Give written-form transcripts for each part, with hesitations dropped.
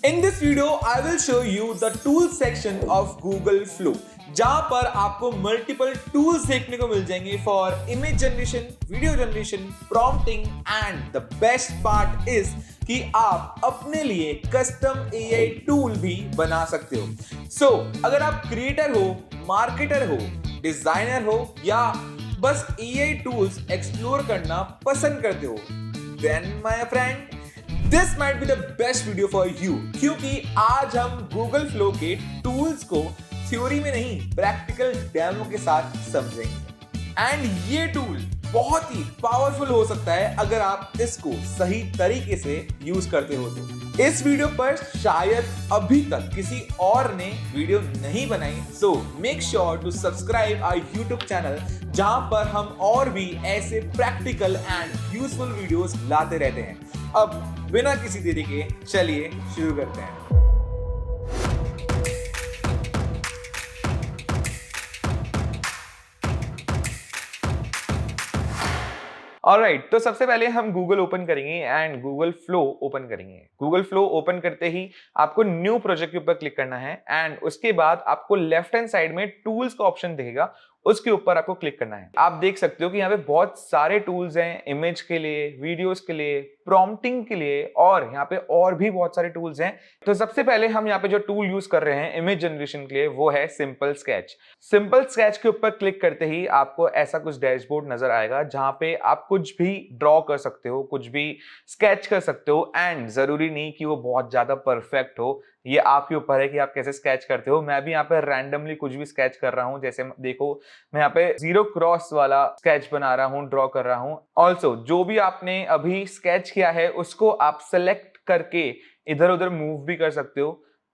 In this video, I will show you the tools section of Google Flow, जहां पर आपको multiple tools देखने को मिल जाएंगे for image generation, video generation, prompting and the best part is कि आप अपने लिए कस्टम एआई टूल भी बना सकते हो। सो अगर आप क्रिएटर हो, मार्केटर हो, डिजाइनर हो या बस एआई टूल्स एक्सप्लोर करना पसंद करते हो, then my friend this might be the best video for you, क्योंकि आज हम गूगल फ्लो के टूल्स को थ्योरी में नहीं प्रैक्टिकल डेमो के साथ समझेंगे। एंड ये टूल बहुत ही पावरफुल हो सकता है अगर आप इसको सही तरीके से यूज करते हो तो। इस वीडियो पर शायद अभी तक किसी और ने वीडियो नहीं बनाई, so make sure to subscribe our YouTube channel, जहां पर हम और भी ऐसे प्रैक्टिकल एंड यूजफुल वीडियोस लाते रहते हैं। अब बिना किसी देरी के चलिए शुरू करते हैं। ऑलराइट, तो सबसे पहले हम गूगल ओपन करेंगे एंड गूगल फ्लो ओपन करेंगे। गूगल फ्लो ओपन करते ही आपको न्यू प्रोजेक्ट के ऊपर क्लिक करना है एंड उसके बाद आपको लेफ्ट हैंड साइड में टूल्स का ऑप्शन दिखेगा, उसके ऊपर आपको क्लिक करना है। आप देख सकते हो कि यहाँ पे बहुत सारे टूल्स हैं, इमेज के लिए, वीडियोस के लिए, प्रॉम्प्टिंग के लिए, और यहाँ पे और भी बहुत सारे टूल्स हैं। तो सबसे पहले हम यहाँ पे जो टूल यूज कर रहे हैं इमेज जनरेशन के लिए वो है सिंपल स्केच। सिंपल स्केच के ऊपर क्लिक करते ही आपको ऐसा कुछ डैशबोर्ड नजर आएगा, जहां पे आप कुछ भी ड्रॉ कर सकते हो, कुछ भी स्केच कर सकते हो। एंड जरूरी नहीं कि वो बहुत ज्यादा परफेक्ट हो, ये आपके ऊपर है कि आप कैसे स्केच करते हो। मैं भी यहाँ पे रैंडमली कुछ भी स्केच कर रहा हूँ, जैसे देखो मैं यहाँ पे जीरो क्रॉस वाला स्केच बना रहा हूँ, ड्रॉ कर रहा हूँ। ऑल्सो जो भी आपने अभी स्केच किया है उसको आप सेलेक्ट करके इधर उधर मूव भी कर सकते हो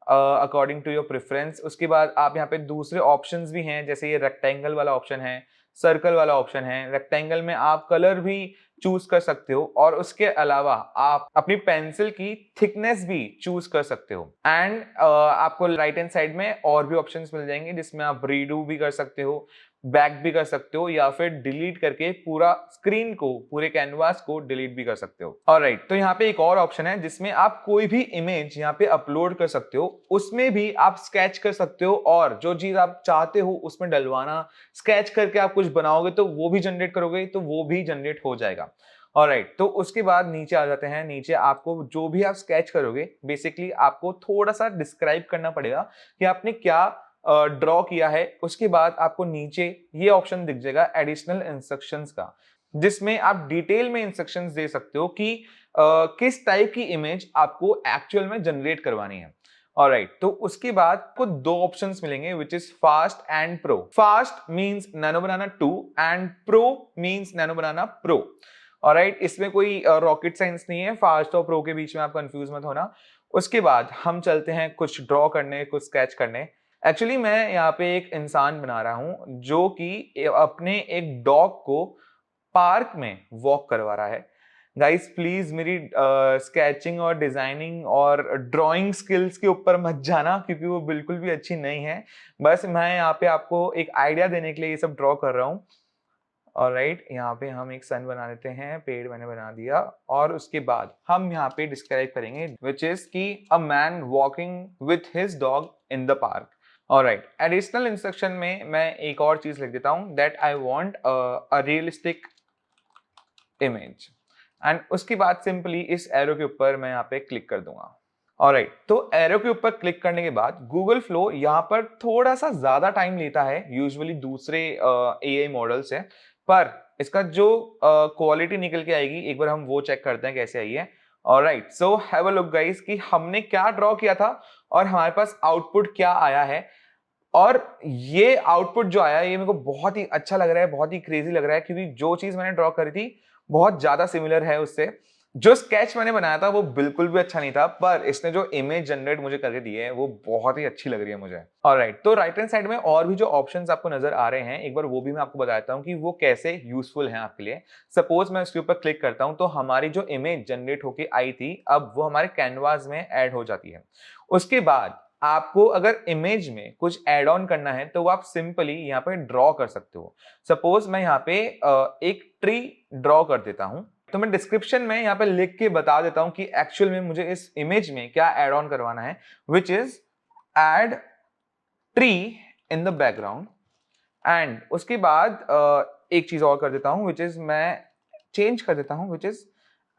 अकॉर्डिंग टू योर प्रेफरेंस। उसके बाद आप यहाँ पे दूसरे ऑप्शंस भी हैं, जैसे ये रेक्टेंगल वाला ऑप्शन है, सर्कल वाला ऑप्शन है। रेक्टेंगल में आप कलर भी चूज कर सकते हो और उसके अलावा आप अपनी पेंसिल की थिकनेस भी चूज कर सकते हो। एंड आपको राइट हैंड साइड में और भी ऑप्शंस मिल जाएंगे, जिसमें आप रीडू भी कर सकते हो, बैक भी कर सकते हो, या फिर डिलीट करके पूरा स्क्रीन को, पूरे कैनवास को डिलीट भी कर सकते हो। ऑलराइट, तो यहाँ पे एक और ऑप्शन है जिसमें आप कोई भी इमेज यहाँ पे अपलोड कर सकते हो, उसमें भी आप स्केच कर सकते हो और जो चीज आप चाहते हो उसमें डलवाना, स्केच करके आप कुछ बनाओगे तो वो भी जनरेट करोगे तो वो भी जनरेट हो जाएगा। ऑलराइट, तो उसके बाद नीचे आ जाते हैं। नीचे आपको जो भी आप स्केच करोगे बेसिकली आपको थोड़ा सा डिस्क्राइब करना पड़ेगा कि आपने क्या ड्रॉ किया है। उसके बाद आपको नीचे ये ऑप्शन दिख जाएगा एडिशनल इंस्ट्रक्शंस का, जिसमें आप डिटेल में इंस्ट्रक्शंस दे सकते हो कि किस टाइप की इमेज आपको एक्चुअल में जनरेट करवानी है। ऑलराइट, तो उसके बाद आपको दो ऑप्शंस मिलेंगे, which is fast and pro. Fast means nano banana 2 and pro means nano banana pro. Alright, इसमें कोई रॉकेट साइंस नहीं है, फास्ट और प्रो के बीच में आप कंफ्यूज मत होना। उसके बाद हम चलते हैं कुछ ड्रॉ करने, कुछ स्केच करने। एक्चुअली मैं यहाँ पे एक इंसान बना रहा हूँ जो कि अपने एक डॉग को पार्क में वॉक करवा रहा है। गाइस प्लीज मेरी स्केचिंग और डिजाइनिंग और ड्राइंग स्किल्स के ऊपर मत जाना, क्योंकि वो बिल्कुल भी अच्छी नहीं है। बस मैं यहाँ पे आपको एक आइडिया देने के लिए ये सब ड्रॉ कर रहा हूँ। ऑलराइट, यहाँ पे हम एक सन बना लेते हैं, पेड़ मैंने बना दिया, और उसके बाद हम यहाँ पे डिस्क्राइब करेंगे विच इज की a man walking with his dog in the park. Alright, additional instruction में मैं एक और चीज लिख देता हूं, that I want a realistic image. And उसके बाद सिंपली इस एरो के ऊपर मैं यहाँ पे क्लिक कर दूंगा। ऑलराइट, तो एरो के ऊपर क्लिक करने के बाद गूगल फ्लो यहाँ पर थोड़ा सा ज्यादा टाइम लेता है यूजुअली दूसरे एआई मॉडल से, पर इसका जो क्वालिटी निकल के आएगी एक बार हम वो चेक करते हैं कैसे आई है। Alright, so have a look guys कि हमने क्या ड्रॉ किया था और हमारे पास आउटपुट क्या आया है। और ये आउटपुट जो आया ये मेरे को बहुत ही अच्छा लग रहा है, बहुत ही क्रेजी लग रहा है, क्योंकि जो चीज मैंने ड्रॉ करी थी बहुत ज्यादा सिमिलर है उससे। जो स्केच मैंने बनाया था वो बिल्कुल भी अच्छा नहीं था, पर इसने जो इमेज जनरेट मुझे करके दी है वो बहुत ही अच्छी लग रही है मुझे। ऑलराइट, तो राइट हैंड साइड में और भी जो ऑप्शंस आपको नजर आ रहे हैं, एक बार वो भी मैं आपको बताता हूँ कि वो कैसे यूजफुल हैं आपके लिए। सपोज मैं इसके ऊपर क्लिक करता हूँ तो हमारी जो इमेज जनरेट होके आई थी अब वो हमारे कैनवास में ऐड हो जाती है। उसके बाद आपको अगर इमेज में कुछ एड ऑन करना है तो आप सिंपली यहाँ पे ड्रॉ कर सकते हो। सपोज मैं यहाँ पे एक ट्री ड्रॉ कर देता हूँ। तो मैं डिस्क्रिप्शन में यहाँ पे लिख के बता देता हूँ कि एक्चुअल में मुझे इस इमेज में क्या एड ऑन करवाना है, which is add tree in the background. And उसके बाद एक चीज और कर देता हूँ, विच इज मैं चेंज कर देता हूँ, which is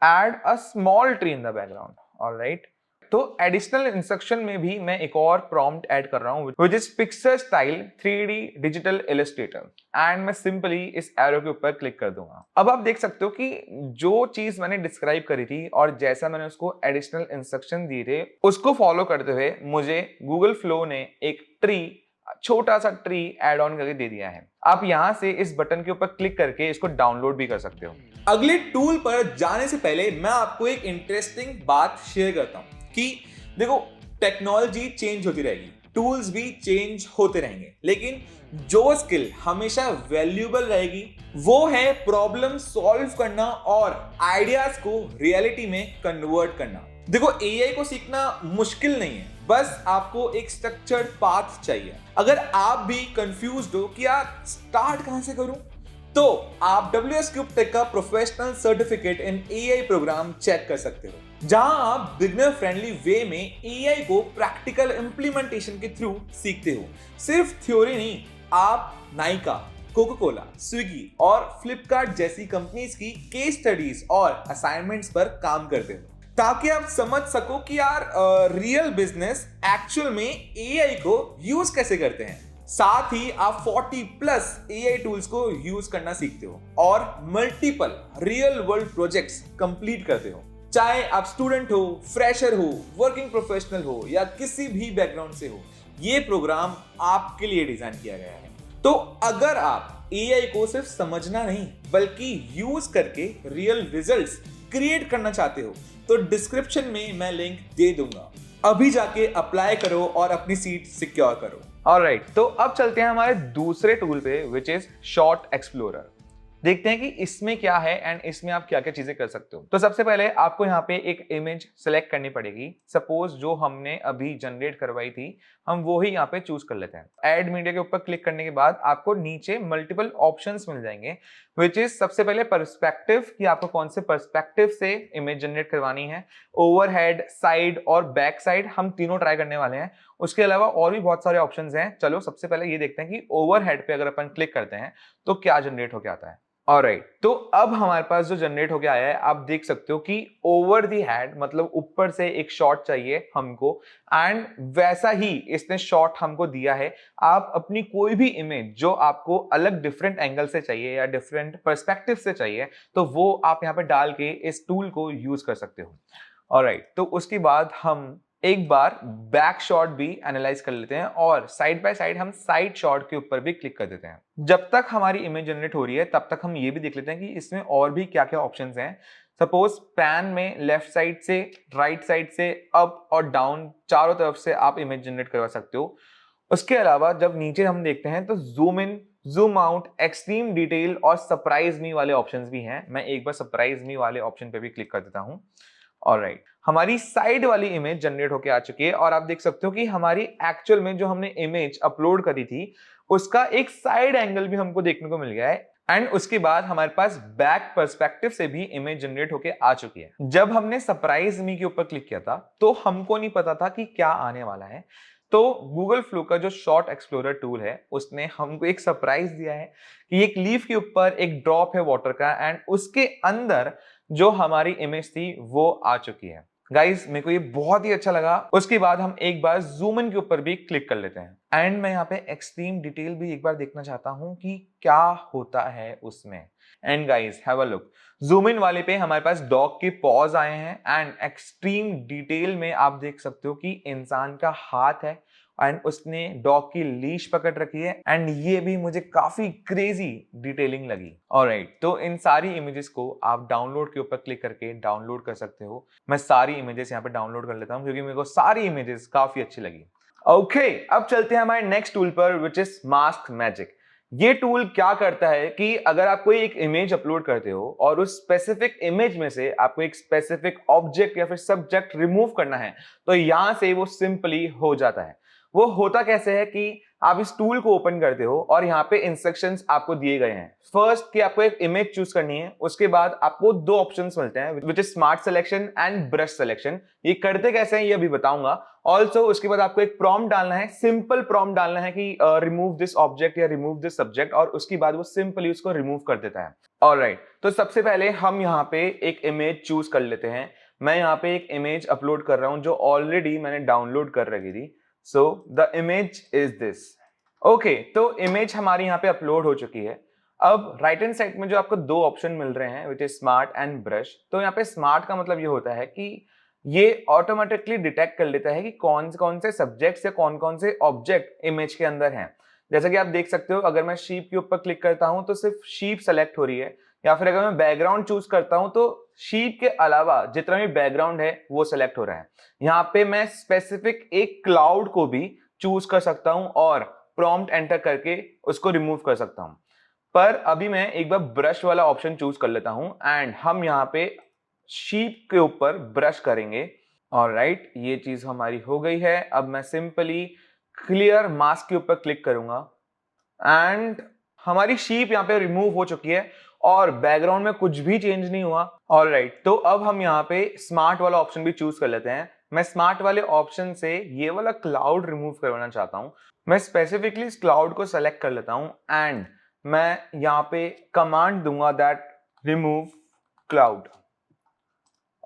add a small tree in the background. Alright, तो एडिशनल इंस्ट्रक्शन में भी मैं एक और प्रॉम्प्ट ऐड कर रहा हूं, which is picture style 3D digital Illustrator. And मैं सिंपली इस एरो के ऊपर क्लिक कर दूंगा। अब आप देख सकते हो कि जो चीज मैंने डिस्क्राइब करी थी और जैसा मैंने उसको एडिशनल इंस्ट्रक्शन दिए थे, उसको फॉलो करते हुए मुझे गूगल फ्लो ने एक ट्री, छोटा सा ट्री ऐड ऑन करके दे दिया है। आप यहां से इस बटन के ऊपर क्लिक करके इसको डाउनलोड भी कर सकते हो। अगले टूल पर जाने से पहले मैं आपको एक इंटरेस्टिंग बात शेयर करता हूं कि देखो, टेक्नोलॉजी चेंज होती रहेगी, टूल्स भी चेंज होते रहेंगे, लेकिन जो स्किल हमेशा वैल्यूएबल रहेगी वो है प्रॉब्लम सॉल्व करना और आइडियाज को रियलिटी में कन्वर्ट करना। देखो, एआई को सीखना मुश्किल नहीं है, बस आपको एक स्ट्रक्चर्ड पाथ चाहिए। अगर आप भी कंफ्यूज्ड हो कि यार स्टार्ट कहां से करूं, तो आप WS Cube Tech का professional certificate in AI program check कर सकते हो, जहां आप बिगनर फ्रेंडली वे में एआई को प्रैक्टिकल इंप्लीमेंटेशन के थ्रू सीखते हो। सिर्फ थ्योरी नहीं, आप नाइका, कोका कोला, स्विगी और फ्लिपकार्ट जैसी कंपनीज की केस स्टडीज और असाइनमेंट्स पर काम करते हो, ताकि आप समझ सको कि यार रियल बिजनेस एक्चुअल में एआई को यूज कैसे करते हैं। साथ ही आप 40+ एआई टूल्स को यूज करना सीखते हो और multiple real world projects complete करते हो। चाहे आप स्टूडेंट हो, फ्रेशर हो, वर्किंग प्रोफेशनल हो या किसी भी बैकग्राउंड से हो, ये प्रोग्राम आपके लिए डिजाइन किया गया है। तो अगर आप एआई को सिर्फ समझना नहीं बल्कि यूज करके रियल रिजल्ट्स क्रिएट करना चाहते हो, तो डिस्क्रिप्शन में मैं लिंक दे दूंगा। अभी जाके अप्लाई करो और अपनी सीट सिक्योर करो। ऑलराइट, तो अब चलते हैं हमारे दूसरे टूल पे, विच इज शॉर्ट एक्सप्लोरर। देखते हैं कि इसमें क्या है एंड इसमें आप क्या क्या चीजें कर सकते हो। तो सबसे पहले आपको यहाँ पे एक इमेज सेलेक्ट करनी पड़ेगी। सपोज जो हमने अभी जनरेट करवाई थी, हम वो ही यहाँ पे चूज कर लेते हैं। ऐड मीडिया के ऊपर क्लिक करने के बाद आपको नीचे मल्टीपल ऑप्शंस मिल जाएंगे, विच इज सबसे पहले पर्सपेक्टिव, कि आपको कौन से पर्सपेक्टिव से इमेज जनरेट करवानी है। ओवरहेड, साइड और बैक साइड, हम तीनों ट्राई करने वाले हैं। उसके अलावा और भी बहुत सारे ऑप्शंस हैं। चलो सबसे पहले ये देखते हैं कि ओवरहेड पे अगर अपन क्लिक करते हैं तो क्या जनरेट होके आता है। ऑलराइट, तो अब हमारे पास जो जनरेट होके आया है, आप देख सकते हो कि ओवर दी हेड मतलब ऊपर से एक शॉट चाहिए हमको, एंड वैसा ही इसने शॉट हमको दिया है। आप अपनी कोई भी इमेज जो आपको अलग डिफरेंट एंगल से चाहिए या डिफरेंट पर्सपेक्टिव से चाहिए, तो वो आप यहाँ पे डाल के इस टूल को यूज कर सकते हो। ऑलराइट, तो उसके बाद हम एक बार बैक शॉट भी एनालाइज कर लेते हैं और साइड बाय साइड हम साइड शॉट के ऊपर भी क्लिक कर देते हैं। जब तक हमारी इमेज जनरेट हो रही है तब तक हम ये भी देख लेते हैं कि इसमें और भी क्या क्या ऑप्शंस हैं। सपोज पैन में लेफ्ट साइड से, राइट साइड से, अप और डाउन, चारों तरफ से आप इमेज जनरेट करवा सकते हो। उसके अलावा जब नीचे हम देखते हैं तो zoom in, zoom out, extreme detail और सरप्राइज मी वाले ऑप्शंस भी हैं। मैं एक बार सरप्राइज मी वाले ऑप्शन पे भी क्लिक कर देता हूं। ऑलराइट, हमारी साइड वाली इमेज जनरेट होके आ चुकी है और आप देख सकते हो कि हमारी एक्चुअल में जो हमने इमेज अपलोड करी थी उसका एक साइड एंगल भी हमको देखने को मिल गया है। एंड उसके बाद हमारे पास बैक पर्सपेक्टिव से भी इमेज जनरेट होके आ चुकी है। जब हमने सरप्राइज मी के ऊपर क्लिक किया था तो हमको नहीं पता था कि क्या आने वाला है। तो गूगल फ्लो का जो शॉर्ट एक्सप्लोरर टूल है उसने हमको एक सरप्राइज दिया है कि एक लीफ के ऊपर एक ड्रॉप है वाटर का, एंड उसके अंदर जो हमारी इमेज थी वो आ चुकी है। गाइस, मेरे को ये बहुत ही अच्छा लगा। उसके बाद हम एक बार जूम इन के ऊपर भी क्लिक कर लेते हैं एंड मैं यहाँ पे एक्सट्रीम डिटेल भी एक बार देखना चाहता हूँ कि क्या होता है उसमें। And guys, have a look, zoom in वाले पे हमारे पास डॉग के पॉज आए हैं एंड एक्सट्रीम डिटेल में आप देख सकते हो कि इंसान का हाथ है एंड उसने डॉग की लीश पकड़ रखी है। एंड ये भी मुझे काफी क्रेजी डिटेलिंग लगी। ऑलराइट, तो इन सारी इमेजेस को आप डाउनलोड के ऊपर क्लिक करके डाउनलोड कर सकते हो। मैं सारी इमेजेस यहाँ पे डाउनलोड कर लेता हूँ क्योंकि मेरे को सारी इमेजेस काफी अच्छी लगी। ओके, अब चलते हैं हमारे नेक्स्ट टूल पर, विच इज मास्क मैजिक। ये टूल क्या करता है कि अगर आप कोई एक इमेज अपलोड करते हो और उस स्पेसिफिक इमेज में से आपको एक स्पेसिफिक ऑब्जेक्ट या फिर सब्जेक्ट रिमूव करना है, तो यहां से वो सिंपली हो जाता है। वो होता कैसे है कि आप इस टूल को ओपन करते हो और यहाँ पे इंस्ट्रक्शंस आपको दिए गए हैं। फर्स्ट कि आपको एक इमेज चूज करनी है, उसके बाद आपको दो ऑप्शंस मिलते हैं which is smart selection and brush selection. ये करते कैसे हैं ये अभी बताऊंगा। ऑल्सो उसके बाद आपको एक प्रॉम्प्ट डालना है, सिंपल प्रॉम्प्ट डालना है कि रिमूव दिस ऑब्जेक्ट या रिमूव दिस सब्जेक्ट, और उसके बाद वो सिंपली उसको रिमूव कर देता है। ऑलराइट, तो सबसे पहले हम यहाँ पे एक इमेज चूज कर लेते हैं। मैं यहाँ पे एक इमेज अपलोड कर रहा हूं जो ऑलरेडी मैंने डाउनलोड कर रखी थी। So the image is this. Okay, तो इमेज हमारी यहाँ पे अपलोड हो चुकी है। अब राइट हैंड साइड में जो आपको दो ऑप्शन मिल रहे हैं which is smart and brush, तो यहाँ पे स्मार्ट का मतलब ये होता है कि ये ऑटोमेटिकली डिटेक्ट कर लेता है कि कौन से सब्जेक्ट्स या कौन से ऑब्जेक्ट इमेज के अंदर हैं। जैसा कि आप देख सकते हो, अगर मैं शीप के ऊपर क्लिक करता हूं तो सिर्फ शीप सेलेक्ट हो रही है, या फिर अगर मैं बैकग्राउंड चूज करता हूं तो शीप के अलावा जितना भी बैकग्राउंड है वो सेलेक्ट हो रहा है। यहाँ पे मैं स्पेसिफिक एक क्लाउड को भी चूज कर सकता हूं और प्रॉम्प्ट एंटर करके उसको रिमूव कर सकता हूं। पर अभी मैं एक बार ब्रश वाला ऑप्शन चूज कर लेता हूं एंड हम यहाँ पे शीप के ऊपर ब्रश करेंगे। ऑलराइट, ये चीज हमारी हो गई है। अब मैं सिंपली क्लियर मास्क के ऊपर क्लिक करूंगा एंड हमारी शीप यहाँ पे रिमूव हो चुकी है और बैकग्राउंड में कुछ भी चेंज नहीं हुआ। ऑलराइट, तो अब हम यहाँ पे स्मार्ट वाला ऑप्शन भी चूज कर लेते हैं। मैं स्मार्ट वाले ऑप्शन से ये वाला क्लाउड रिमूव करवाना चाहता हूं। मैं स्पेसिफिकली इस क्लाउड को सेलेक्ट कर लेता हूं एंड मैं यहाँ पे कमांड दूंगा दैट रिमूव क्लाउड।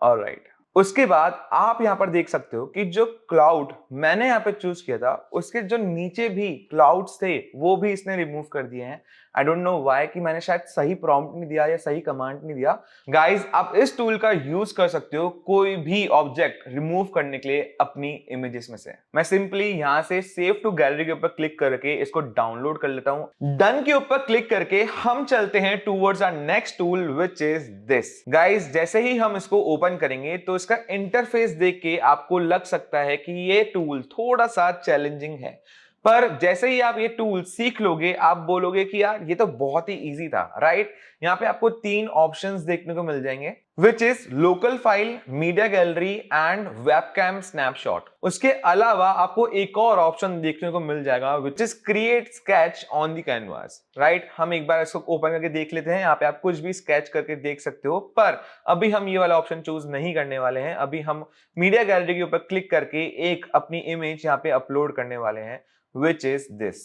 ऑलराइट, उसके बाद आप यहां पर देख सकते हो कि जो क्लाउड मैंने यहां पे चूज किया था उसके जो नीचे भी क्लाउड्स थे वो भी इसने रिमूव कर दिए हैं। आई डोंट नो व्हाई, कि मैंने शायद सही प्रॉम्प्ट नहीं दिया या सही कमांड नहीं दिया। गाइस, आप इस टूल का यूज कर सकते हो कोई भी ऑब्जेक्ट रिमूव करने के लिए अपनी इमेजेस में से। मैं सिंपली यहां से सेव टू गैलरी के ऊपर क्लिक करके इसको डाउनलोड कर लेता हूं। डन के ऊपर क्लिक करके हम चलते हैं towards our next tool which is this. Guys, जैसे ही हम इसको ओपन करेंगे तो इसका इंटरफेस देख के आपको लग सकता है कि ये टूल थोड़ा सा चैलेंजिंग है, पर जैसे ही आप ये टूल सीख लोगे आप बोलोगे कि यार ये तो बहुत ही इजी था, राइट। यहाँ पे आपको तीन ऑप्शंस देखने को मिल जाएंगे which is local file, media gallery and webcam snapshot. उसके अलावा आपको एक और ऑप्शन देखने को मिल जाएगा which is create sketch on the canvas, right. हम एक बार इसको ओपन करके देख लेते हैं। यहाँ पे आप कुछ भी स्केच करके देख सकते हो, पर अभी हम ये वाला ऑप्शन चूज नहीं करने वाले हैं। अभी हम मीडिया गैलरी के ऊपर क्लिक करके एक अपनी इमेज यहाँ पे अपलोड करने वाले हैं which is this.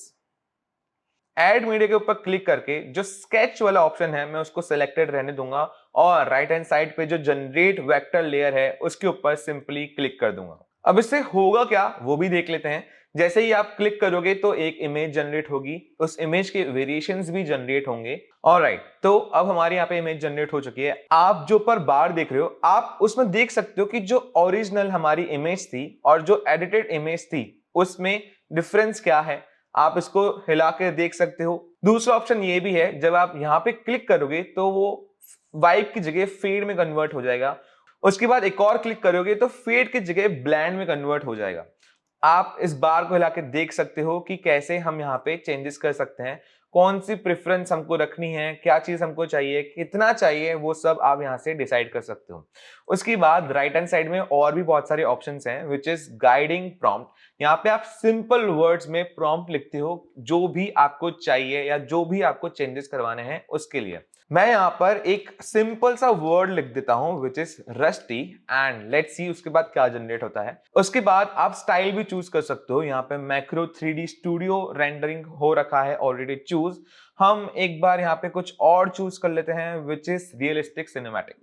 Add media के ऊपर क्लिक करके जो स्केच वाला ऑप्शन है मैं उसको सिलेक्टेड रहने दूंगा और राइट हैंड साइड पे जो जनरेट वेक्टर लेयर है उसके ऊपर सिंपली क्लिक कर दूंगा। अब इससे होगा क्या वो भी देख लेते हैं। जैसे ही आप क्लिक करोगे तो एक इमेज जनरेट होगी, उस इमेज के वेरिएशंस भी जनरेट होंगे। ऑलराइट, तो अब हमारे यहाँ पे इमेज जनरेट हो चुकी है। आप जो पर बार देख रहे हो आप उसमें देख सकते हो कि जो ओरिजिनल हमारी इमेज थी और जो एडिटेड इमेज थी उसमें डिफरेंस क्या है, आप इसको हिला के देख सकते हो। दूसरा ऑप्शन ये भी है, जब आप यहाँ पे क्लिक करोगे तो वो वाइप की जगह फेड में कन्वर्ट हो जाएगा। उसके बाद एक और क्लिक करोगे तो फेड की जगह ब्लेंड में कन्वर्ट हो जाएगा। आप इस बार को हिला के देख सकते हो कि कैसे हम यहाँ पे चेंजेस कर सकते हैं, कौन सी प्रेफरेंस हमको रखनी है, क्या चीज हमको चाहिए, कितना चाहिए, वो सब आप यहाँ से डिसाइड कर सकते हो। उसके बाद राइट हैंड साइड में और भी बहुत सारे ऑप्शंस हैं विच इज गाइडिंग प्रॉम्प्ट। यहाँ पे आप सिंपल वर्ड्स में प्रॉम्प्ट लिखते हो जो भी आपको चाहिए या जो भी आपको चेंजेस करवाने हैं उसके लिए। मैं यहाँ पर एक सिंपल सा वर्ड लिख देता हूं which is rusty and let's see उसके बाद क्या जनरेट होता है। उसके बाद आप स्टाइल भी चूज कर सकते हो। यहाँ पे मैक्रो 3D स्टूडियो रेंडरिंग हो रखा है ऑलरेडी चूज। हम एक बार यहाँ पे कुछ और चूज कर लेते हैं which is realistic cinematic.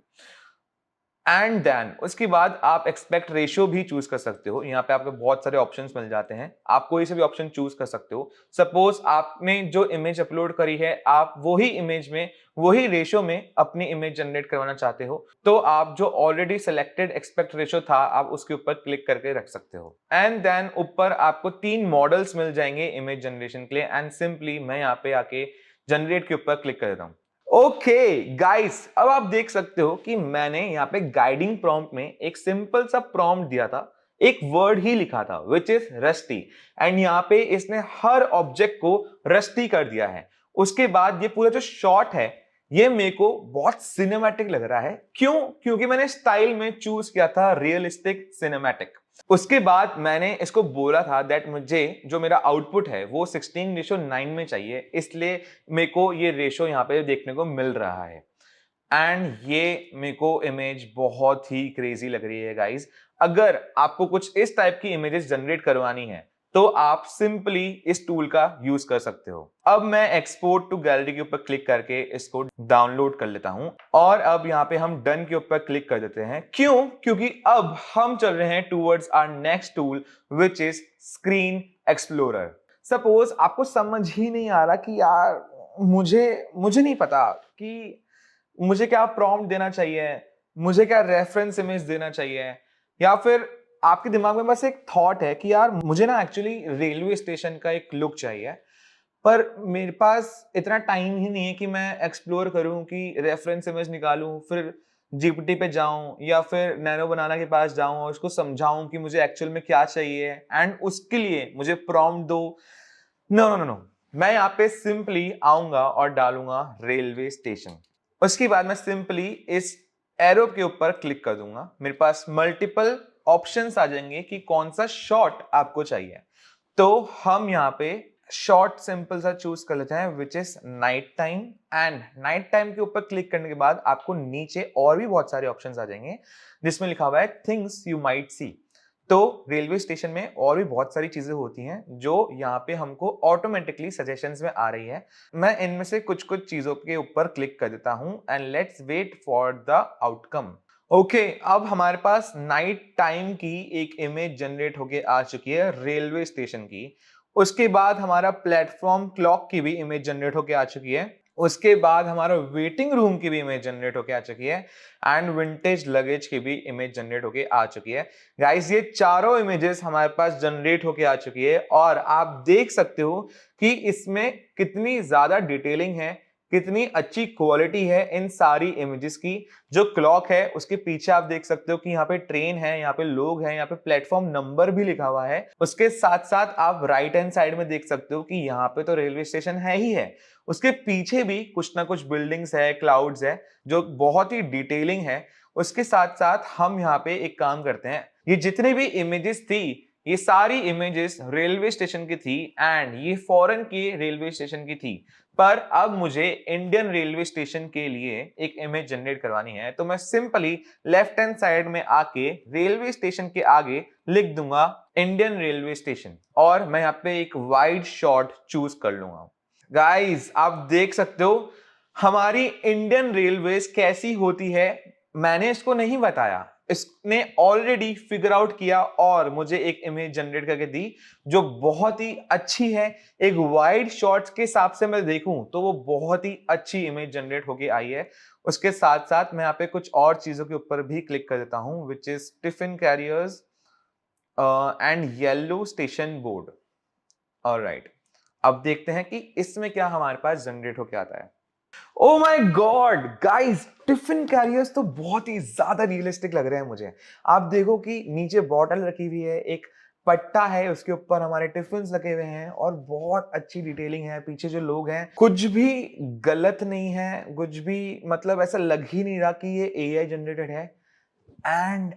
And then उसके बाद आप एक्सपेक्ट रेशियो भी चूज कर सकते हो। यहाँ पे आपको बहुत सारे ऑप्शंस मिल जाते हैं, आप कोई से भी ऑप्शन चूज कर सकते हो। सपोज आपने जो इमेज अपलोड करी है आप वही इमेज में वही रेशियो में अपनी इमेज जनरेट करवाना चाहते हो, तो आप जो ऑलरेडी सिलेक्टेड एक्सपेक्ट रेशियो था आप उसके ऊपर क्लिक करके रख सकते हो। एंड देन ऊपर आपको 3 मॉडल्स मिल जाएंगे इमेज जनरेशन के लिए एंड सिंपली मैं यहाँ पे आके जनरेट के ऊपर क्लिक कर देता हूँ। ओके गाइस, अब आप देख सकते हो कि मैंने यहाँ पे गाइडिंग प्रॉम्प्ट में एक सिंपल सा प्रॉम्प्ट दिया था, एक वर्ड ही लिखा था विच इज रस्टी एंड यहाँ पे इसने हर ऑब्जेक्ट को रस्टी कर दिया है। उसके बाद ये पूरा जो शॉट है ये मेरे को बहुत सिनेमैटिक लग रहा है। क्यों? क्योंकि मैंने स्टाइल में चूज किया था रियलिस्टिक सिनेमैटिक। उसके बाद मैंने इसको बोला था दैट मुझे जो मेरा आउटपुट है वो 16:9 में चाहिए, इसलिए मेरे को ये रेशो यहाँ पे देखने को मिल रहा है। एंड ये मेरे को इमेज बहुत ही क्रेजी लग रही है गाइस। अगर आपको कुछ इस टाइप की इमेजेस जनरेट करवानी है तो आप सिंपली इस टूल का यूज कर सकते हो। अब मैं एक्सपोर्ट टू गैलरी के ऊपर क्लिक करके इसको डाउनलोड कर लेता हूं और अब यहां पे हम डन के ऊपर क्लिक कर देते हैं। क्यों? क्योंकि अब हम चल रहे हैं towards our next tool which is screen explorer. Suppose आपको समझ ही नहीं आ रहा कि यार मुझे मुझे नहीं पता कि मुझे क्या प्रॉम्प्ट देना चाहिए, मुझे क्या रेफरेंस इमेज देना चाहिए, या फिर आपके दिमाग में बस एक थॉट है कि यार मुझे ना एक्चुअली रेलवे स्टेशन का एक लुक चाहिए, पर मेरे पास इतना टाइम ही नहीं है कि मैं एक्सप्लोर करूं कि रेफरेंस इमेज निकालूं, फिर जीपीटी पे जाऊं या फिर नैनो बनाना के पास जाऊं और उसको समझाऊं कि मुझे एक्चुअल में क्या चाहिए एंड उसके लिए मुझे प्रॉम्प्ट दो। नो नो नो नो, मैं यहाँ पे सिंपली आऊंगा और डालूंगा रेलवे स्टेशन। उसके बाद मैं सिंपली इस एरो के ऊपर क्लिक कर दूंगा। मेरे पास मल्टीपल ऑप्शंस आ जाएंगे कि कौन सा शॉट आपको चाहिए। तो हम यहाँ पे शॉर्ट सिंपल सा चूज कर लेते हैं which is night time. And night time के ऊपर क्लिक करने के बाद आपको नीचे और भी बहुत सारे ऑप्शंस आ जाएंगे जिसमें लिखा हुआ है थिंग्स यू माइट सी। तो रेलवे स्टेशन में और भी बहुत सारी चीजें होती हैं जो यहाँ पे हमको ऑटोमेटिकली सजेशंस में आ रही है। मैं इनमें से कुछ कुछ चीजों के ऊपर क्लिक कर देता हूं and let's wait for the outcome. Okay, अब हमारे पास नाइट टाइम की एक इमेज जनरेट होके आ चुकी है रेलवे स्टेशन की। उसके बाद हमारा प्लेटफॉर्म क्लॉक की भी इमेज जनरेट होके आ चुकी है। उसके बाद हमारा वेटिंग रूम की भी इमेज जनरेट होके आ चुकी है एंड विंटेज लगेज की भी इमेज जनरेट होके आ चुकी है। गाइस, ये चारों इमेजेस हमारे पास जनरेट होके आ चुकी है और आप देख सकते हो कि इसमें कितनी ज्यादा डिटेलिंग है, कितनी अच्छी क्वालिटी है इन सारी इमेजेस की। जो क्लॉक है उसके पीछे आप देख सकते हो कि यहाँ पे ट्रेन है, यहाँ पे लोग हैं, यहाँ पे प्लेटफॉर्म नंबर भी लिखा हुआ है। उसके साथ साथ आप राइट हैंड साइड में देख सकते हो कि यहाँ पे तो रेलवे स्टेशन है ही है, उसके पीछे भी कुछ ना कुछ बिल्डिंग्स है, क्लाउड्स है, जो बहुत ही डिटेलिंग है। उसके साथ साथ हम यहाँ पे एक काम करते हैं, ये जितने भी इमेजेस थी ये सारी इमेजेस रेलवे स्टेशन की थी एंड ये फॉरेन की रेलवे स्टेशन की थी। पर अब मुझे इंडियन रेलवे स्टेशन के लिए एक इमेज जनरेट करवानी है, तो मैं सिंपली लेफ्ट हैंड साइड में आके रेलवे स्टेशन के आगे लिख दूंगा इंडियन रेलवे स्टेशन और मैं यहाँ पे एक वाइड शॉट चूज कर लूंगा। गाइस, आप देख सकते हो हमारी इंडियन रेलवेज कैसी होती है। मैंने इसको नहीं बताया, इसने ऑलरेडी फिगर आउट किया और मुझे एक इमेज जनरेट करके दी जो बहुत ही अच्छी है। एक वाइड शॉट्स के हिसाब से मैं देखूं तो वो बहुत ही अच्छी इमेज जनरेट होके आई है। उसके साथ साथ मैं यहाँ पे कुछ और चीजों के ऊपर भी क्लिक कर देता हूं which is tiffin carriers and yellow station board. Alright, अब देखते हैं कि इसमें क्या हमारे पास जनरेट होके आता है। Oh my God guys, tiffin carriers तो बहुत ही ज्यादा रियलिस्टिक लग रहे हैं मुझे। आप देखो कि नीचे बॉटल रखी हुई है, एक पट्टा है, उसके ऊपर हमारे टिफिन लगे हुए हैं और बहुत अच्छी डिटेलिंग है। पीछे जो लोग हैं कुछ भी गलत नहीं है, कुछ भी मतलब ऐसा लग ही नहीं रहा कि ये एआई जनरेटेड है। And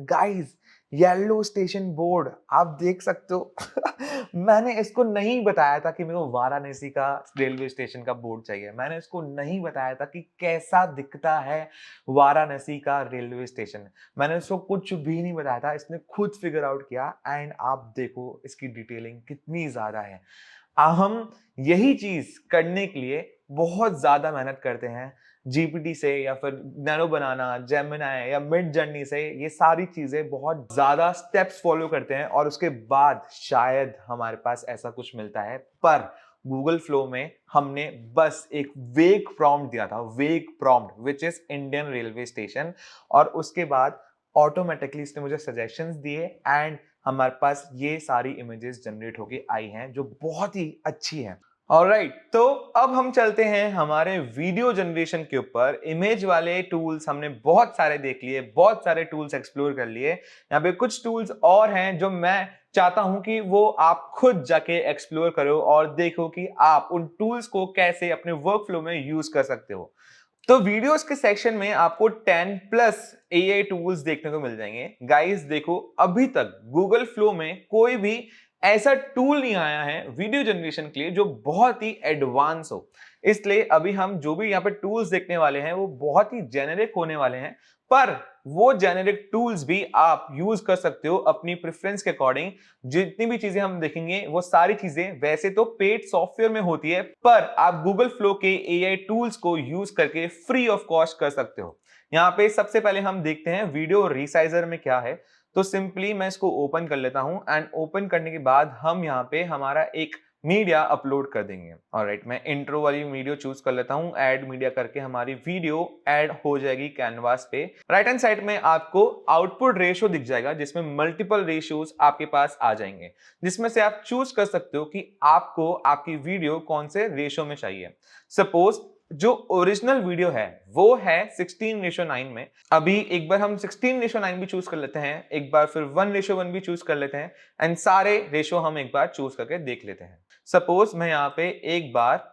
guys, yellow station board आप देख सकते हो मैंने इसको नहीं बताया था कि मेरे को वाराणसी का रेलवे स्टेशन का बोर्ड चाहिए। मैंने इसको नहीं बताया था कि कैसा दिखता है वाराणसी का रेलवे स्टेशन। मैंने इसको कुछ भी नहीं बताया था, इसने खुद फिगर आउट किया। एंड आप देखो इसकी डिटेलिंग कितनी ज्यादा है। हम यही चीज करने के लिए बहुत ज्यादा मेहनत करते हैं जीपीटी से या फिर नैनो बनाना, जेमिनी या मिड जर्नी से। ये सारी चीजें बहुत ज्यादा स्टेप्स फॉलो करते हैं और उसके बाद शायद हमारे पास ऐसा कुछ मिलता है। पर गूगल फ्लो में हमने बस एक वेग प्रॉम्प्ट दिया था, वेग prompt which is Indian railway station, और उसके बाद ऑटोमेटिकली इसने मुझे सजेशंस दिए एंड हमारे पास ये सारी इमेजेस जनरेट होके आई हैं जो बहुत ही अच्छी हैं। ऑलराइट, तो अब हम चलते हैं हमारे वीडियो जनरेशन के ऊपर। इमेज वाले टूल्स हमने बहुत सारे देख लिए, बहुत सारे टूल्स एक्सप्लोर कर लिए। यहाँ पे कुछ टूल्स और हैं जो मैं चाहता हूं कि वो आप खुद जाके एक्सप्लोर करो और देखो कि आप उन टूल्स को कैसे अपने वर्क फ्लो में यूज कर सकते हो। तो वीडियोस के सेक्शन में आपको 10 प्लस एआई टूल्स देखने को मिल जाएंगे। गाइस देखो, अभी तक गूगल फ्लो में कोई भी ऐसा टूल नहीं आया है वीडियो जनरेशन के लिए जो बहुत ही एडवांस हो। इसलिए अभी हम जो भी यहाँ पे टूल्स देखने वाले हैं वो बहुत ही जेनेरिक होने वाले हैं, पर वो जेनेरिक टूल्स भी आप यूज कर सकते हो अपनी प्रेफरेंस के अकॉर्डिंग। जितनी भी चीजें हम देखेंगे वो सारी चीजें वैसे तो पेड सॉफ्टवेयर में होती है, पर आप गूगल फ्लो के एआई टूल्स को यूज करके फ्री ऑफ कॉस्ट कर सकते हो। यहाँ पे सबसे पहले हम देखते हैं वीडियो रिसाइजर में क्या है। तो सिंपली मैं इसको ओपन कर लेता हूं एंड ओपन करने के बाद हम यहाँ पे हमारा एक मीडिया अपलोड कर देंगे। ऑलराइट, मैं इंट्रो वाली वीडियो चूज कर लेता हूं। ऐड मीडिया करके हमारी वीडियो ऐड हो जाएगी कैनवास पे। राइट हैंड साइड में आपको आउटपुट रेशियो दिख जाएगा जिसमें मल्टीपल रेशियोज आपके पास आ जाएंगे, जिसमें से आप चूज कर सकते हो कि आपको आपकी वीडियो कौन से रेशियो में चाहिए। सपोज जो ओरिजिनल वीडियो है वो है 16:9 में। अभी एक बार हम 16:9 भी चूज कर लेते हैं, एक बार फिर 1:1 भी चूज कर लेते हैं एंड सारे रेशियो हम एक बार चूज करके देख लेते हैं। सपोज मैं यहाँ पे एक बार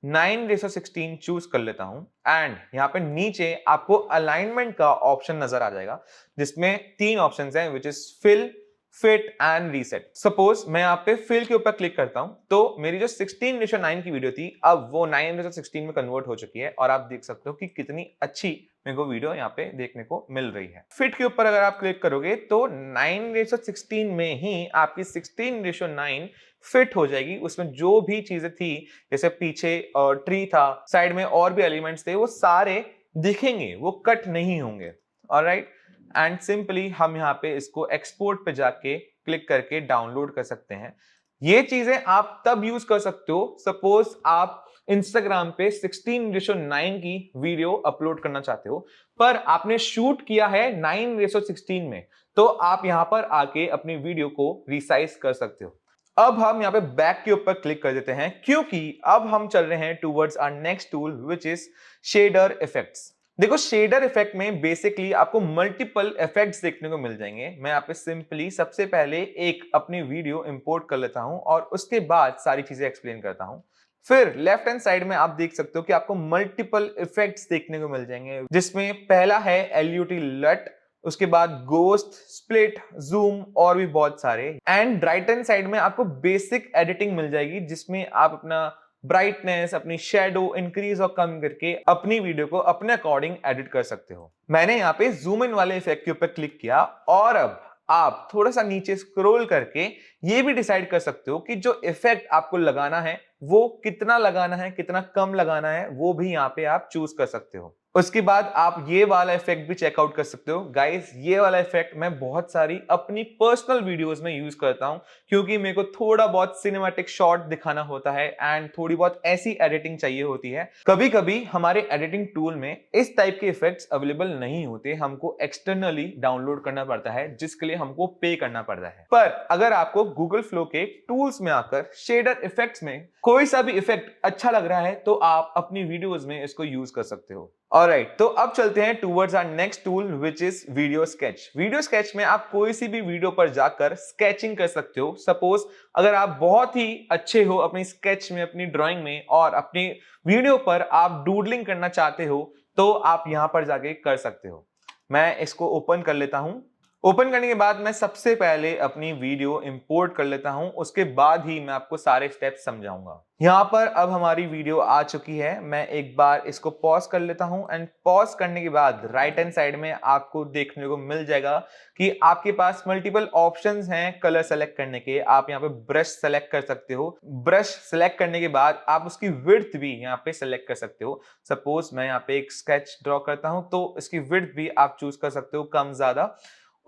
9:16 चूज कर लेता हूं एंड यहाँ पे नीचे आपको अलाइनमेंट का ऑप्शन नजर आ जाएगा जिसमें 3 ऑप्शंस हैं, which is fill, fit and reset. Suppose मैं यहाँ पे फिल के ऊपर क्लिक करता हूं तो मेरी जो 16:9 की वीडियो थी अब वो 9:16 में कन्वर्ट हो चुकी है और आप देख सकते हो कि कितनी अच्छी मेरे को वीडियो यहाँ पे देखने को मिल रही है। फिट के ऊपर अगर आप क्लिक करोगे तो 9:16 में ही आपकी 16:9 फिट हो जाएगी। उसमें जो भी चीजें थी, जैसे पीछे ट्री था, साइड में और भी एलिमेंट्स थे, वो सारे दिखेंगे, वो कट नहीं होंगे। ऑलराइट, एंड सिंपली हम यहाँ पे इसको एक्सपोर्ट पे जाके क्लिक करके डाउनलोड कर सकते हैं। ये चीजें आप तब यूज कर सकते हो सपोज आप इंस्टाग्राम पे 16:9 की वीडियो अपलोड करना चाहते हो, पर आपने शूट किया है 9:16 में, तो आप यहां पर आके अपनी वीडियो को रिसाइज कर सकते हो। अब हम यहाँ पे बैक के ऊपर क्लिक कर देते हैं क्योंकि अब हम चल रहे हैं towards our next tool which is shader effects. देखो, शेडर इफेक्ट में बेसिकली आपको मल्टीपल इफेक्ट्स देखने को मिल जाएंगे। मैं यहाँ पे सिंपली सबसे पहले एक अपनी वीडियो इंपोर्ट कर लेता हूं और उसके बाद सारी चीजें एक्सप्लेन करता हूं। फिर लेफ्ट हैंड साइड में आप देख सकते हो कि आपको मल्टीपल इफेक्ट्स देखने को मिल जाएंगे, जिसमें पहला है एलयूटी लट, उसके बाद गोस्ट, स्प्लिट, जूम और भी बहुत सारे। एंड राइट हैंड साइड में आपको बेसिक एडिटिंग मिल जाएगी जिसमें आप अपना ब्राइटनेस, अपनी शेडो इंक्रीज और कम करके अपनी वीडियो को अपने अकॉर्डिंग एडिट कर सकते हो। मैंने यहाँ पे जूम इन वाले इफेक्ट के ऊपर क्लिक किया और अब आप थोड़ा सा नीचे स्क्रॉल करके ये भी डिसाइड कर सकते हो कि जो इफेक्ट आपको लगाना है वो कितना लगाना है, कितना कम लगाना है, वो भी यहाँ पे आप चूज कर सकते हो। उसके बाद आप ये वाला इफेक्ट भी चेकआउट कर सकते हो। गाइस, ये वाला इफेक्ट मैं बहुत सारी अपनी पर्सनल वीडियोस में यूज करता हूं क्योंकि मेरे को थोड़ा बहुत सिनेमैटिक शॉट दिखाना होता है एंड थोड़ी बहुत ऐसी एडिटिंग चाहिए होती है। कभी कभी हमारे एडिटिंग टूल में इस टाइप के इफेक्ट्स अवेलेबल नहीं होते, हमको एक्सटर्नली डाउनलोड करना पड़ता है जिसके लिए हमको पे करना पड़ता है। पर अगर आपको गूगल फ्लो के टूल्स में आकर शेडर इफेक्ट्स में कोई सा भी इफेक्ट अच्छा लग रहा है तो आप अपनी वीडियोस में इसको यूज कर सकते हो। ऑलराइट, तो अब चलते हैं towards our next tool which is video sketch. Video sketch में आप कोई सी भी वीडियो पर जाकर स्केचिंग कर सकते हो। सपोज अगर आप बहुत ही अच्छे हो अपनी स्केच में, अपनी ड्राइंग में, और अपनी वीडियो पर आप डूडलिंग करना चाहते हो तो आप यहां पर जाके कर सकते हो। मैं इसको ओपन कर लेता हूं। ओपन करने के बाद मैं सबसे पहले अपनी वीडियो इंपोर्ट कर लेता हूं, उसके बाद ही मैं आपको सारे स्टेप्स समझाऊंगा। यहां पर अब हमारी वीडियो आ चुकी है। मैं एक बार इसको पॉज कर लेता हूं एंड पॉज करने के बाद राइट हैंड साइड में आपको देखने को मिल जाएगा कि आपके पास मल्टीपल ऑप्शंस हैं कलर सेलेक्ट करने के। आप यहाँ पे ब्रश सेलेक्ट कर सकते हो। ब्रश सेलेक्ट करने के बाद आप उसकी विड्थ भी यहाँ पे सेलेक्ट कर सकते हो। सपोज मैं यहाँ पे एक स्केच ड्रॉ करता हूं तो इसकी विड्थ भी आप चूज कर सकते हो, कम ज्यादा।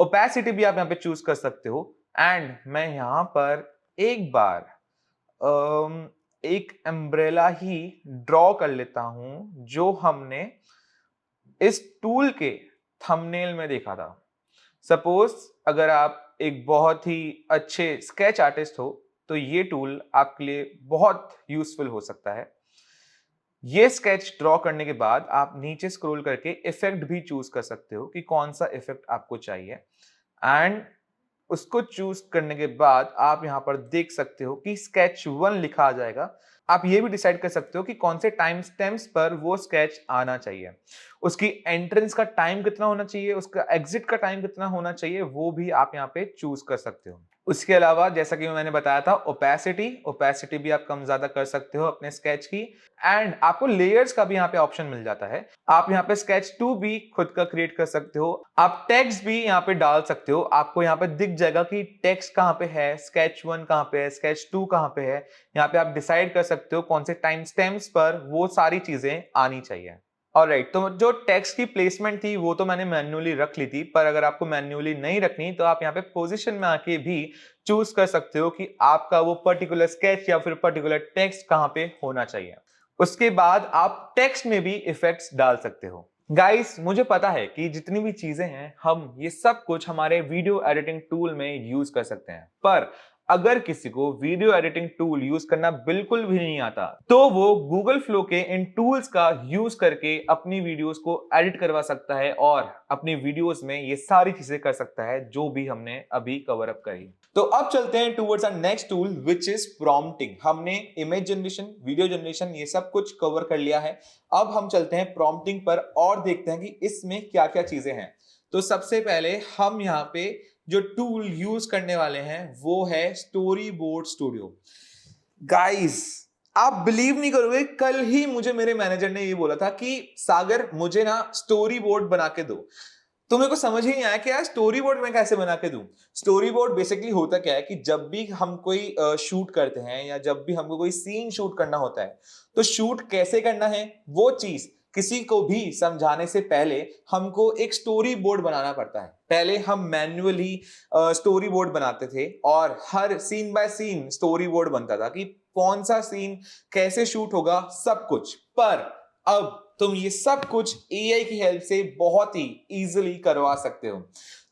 ओपेसिटी भी आप यहाँ पे चूज कर सकते हो। एंड मैं यहाँ पर एक बार एक अम्ब्रेला ही ड्रॉ कर लेता हूं जो हमने इस टूल के थंबनेल में देखा था। सपोज अगर आप एक बहुत ही अच्छे स्केच आर्टिस्ट हो तो ये टूल आपके लिए बहुत यूजफुल हो सकता है। ये स्केच ड्रॉ करने के बाद आप नीचे स्क्रॉल करके इफेक्ट भी चूज कर सकते हो कि कौन सा इफेक्ट आपको चाहिए। एंड उसको चूज करने के बाद आप यहां पर देख सकते हो कि स्केच 1 लिखा आ जाएगा आप ये भी डिसाइड कर सकते हो कि कौन से टाइम स्टैम्प्स पर वो स्केच आना चाहिए, उसकी एंट्रेंस का टाइम कितना होना चाहिए, उसका एग्जिट का टाइम कितना होना चाहिए, वो भी आप यहाँ पे चूज कर सकते हो। उसके अलावा जैसा कि मैंने बताया था, ओपेसिटी भी आप कम ज्यादा कर सकते हो अपने स्केच की। एंड आपको लेयर्स का भी यहाँ पे ऑप्शन मिल जाता है। आप यहाँ पे स्केच 2 भी खुद का क्रिएट कर सकते हो। आप टेक्स्ट भी यहाँ पे डाल सकते हो, आपको यहाँ पे दिख जाएगा कि टेक्स्ट कहाँ पे है, स्केच 1 कहाँ पे है, स्केच 2 कहाँ पे है। यहाँ पे आप डिसाइड कर सकते हो कौन से टाइम स्टैम्प्स पर वो सारी चीजें आनी चाहिए। ऑलराइट, तो जो टेक्स्ट की प्लेसमेंट थी वो तो मैंने मैन्युअली रख ली थी, पर अगर आपको मैन्युअली नहीं रखनी तो आप यहाँ पे पोजीशन में आके भी चूज कर सकते हो कि आपका वो पर्टिकुलर स्केच या फिर पर्टिकुलर टेक्स्ट कहाँ पे होना चाहिए। उसके बाद आप टेक्स्ट में भी इफेक्ट्स डाल सकते हो। गाइस, मुझे पता है कि जितनी भी चीजें हैं हम ये सब कुछ हमारे वीडियो एडिटिंग टूल में यूज कर सकते हैं, पर अगर किसी को वीडियो एडिटिंग टूल यूज करना बिल्कुल भी नहीं आता तो वो गूगल फ्लो के इन टूल्स का यूज करके अपनी वीडियोस को एडिट करवा सकता है और अपनी वीडियोस में ये सारी चीजें कर सकता है जो भी हमने अभी कवर अप करी। तो अब चलते हैं towards our next tool which is prompting. हमने इमेज जनरेशन, वीडियो जनरेशन, ये सब कुछ कवर कर लिया है। अब हम चलते हैं प्रॉम्प्टिंग पर और देखते हैं कि इसमें क्या क्या चीजें हैं। तो सबसे पहले हम यहाँ पे जो टूल यूज करने वाले हैं वो है स्टोरी बोर्ड स्टूडियो। गाइस, आप बिलीव नहीं करोगे, कल ही मुझे मेरे मैनेजर ने ये बोला था कि सागर मुझे ना स्टोरी बोर्ड बना के दो। तो मेरे को समझ ही नहीं आया कि यार स्टोरी बोर्ड मैं कैसे बना के दूं। स्टोरी बोर्ड बेसिकली होता क्या है कि जब भी हम कोई शूट करते हैं या जब भी हमको कोई सीन शूट करना होता है तो शूट कैसे करना है वो चीज किसी को भी समझाने से पहले हमको एक स्टोरी बोर्ड बनाना पड़ता है। पहले हम मैन्युअली स्टोरी बोर्ड बनाते थे और हर scene by scene story board बनता था कि कौन सा सीन कैसे शूट होगा सब कुछ। पर अब तुम ये सब कुछ एआई की हेल्प से बहुत ही इजीली करवा सकते हो।